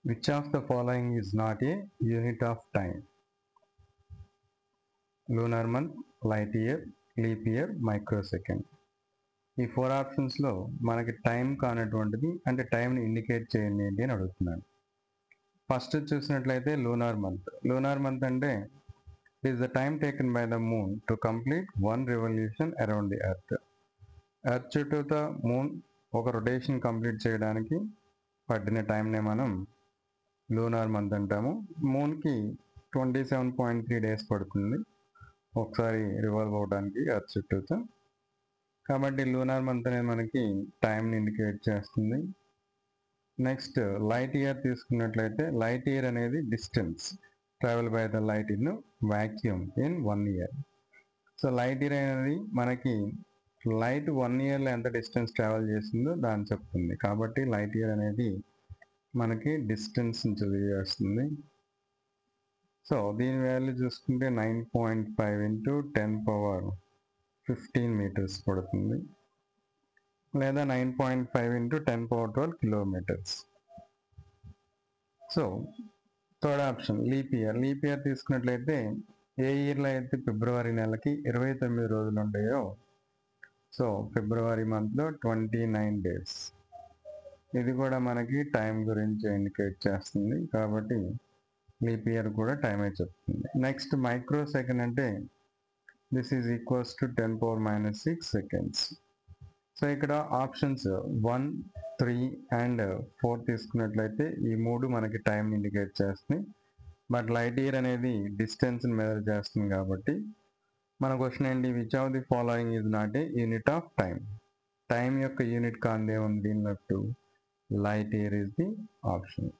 Which of the following is not a unit of time? Lunar month, light year, leap year, microsecond. ఈ 4 ఆప్షన్స్లో మనకి time కానటువంటిది అంటే టైంని indicate చేయండి ఏంటి అని అడుగుతున్నాను. ఫస్ట్ చూసినట్లయితే లూనార్ మంత్. లూనార్ మంత్ అంటే it is the time taken by the moon to complete one revolution around the earth. Earth చుట్టూత మూన్ ఒక రొటేషన్ కంప్లీట్ చేయడానికి పట్టిన టైంనే మనం లూనార్ మంత్ అంటాము. మూన్కి 27.3 డేస్ పడుతుంది ఒకసారి రివాల్వ్ అవడానికి ఎర్త్ చుట్టూతో. కాబట్టి లూనార్ మంత్ అనేది మనకి టైంని ఇండికేట్ చేస్తుంది. నెక్స్ట్ లైట్ ఇయర్ తీసుకున్నట్లయితే లైట్ ఇయర్ అనేది distance travel by the light in vacuum in 1 year. So light year అనేది మనకి లైట్ 1 ఇయర్లో ఎంత డిస్టెన్స్ ట్రావెల్ చేసిందో దాన్ని చెప్తుంది. కాబట్టి లైట్ ఇయర్ అనేది మనకి డిస్టెన్స్ని తెలియజేస్తుంది. సో దీని వాల్యూ చూసుకుంటే 9.5 ఇంటూ 10⁻15 మీటర్స్ పడుతుంది, లేదా 9.5 into 10⁻12 kilometres. So third option leap year. Leap year తీసుకున్నట్లయితే ఏ ఇయర్లో అయితే ఫిబ్రవరి నెలకి 29 రోజులు ఉంటాయో, సో ఫిబ్రవరి మంత్లో 29 డేస్. ఇది కూడా మనకి టైం గురించి ఇండికేట్ చేస్తుంది కాబట్టి లీప్ ఇయర్ కూడా టైమే చెప్తుంది. నెక్స్ట్ మైక్రో సెకండ్ అంటే this is equals to 10⁻⁻6 seconds. So ఇక్కడ ఆప్షన్స్ 1, 3 అండ్ 4 తీసుకున్నట్లయితే ఈ మూడు మనకి టైం ఇండికేట్ చేస్తున్నాయి. బట్ లైట్ ఇయర్ అనేది డిస్టెన్స్ని మెజర్ చేస్తుంది కాబట్టి మన క్వశ్చన్ ఏంటి, which of the following is not a unit of time. Time యొక్క యూనిట్ కాందే ఉంది దీనిలో light year is the option.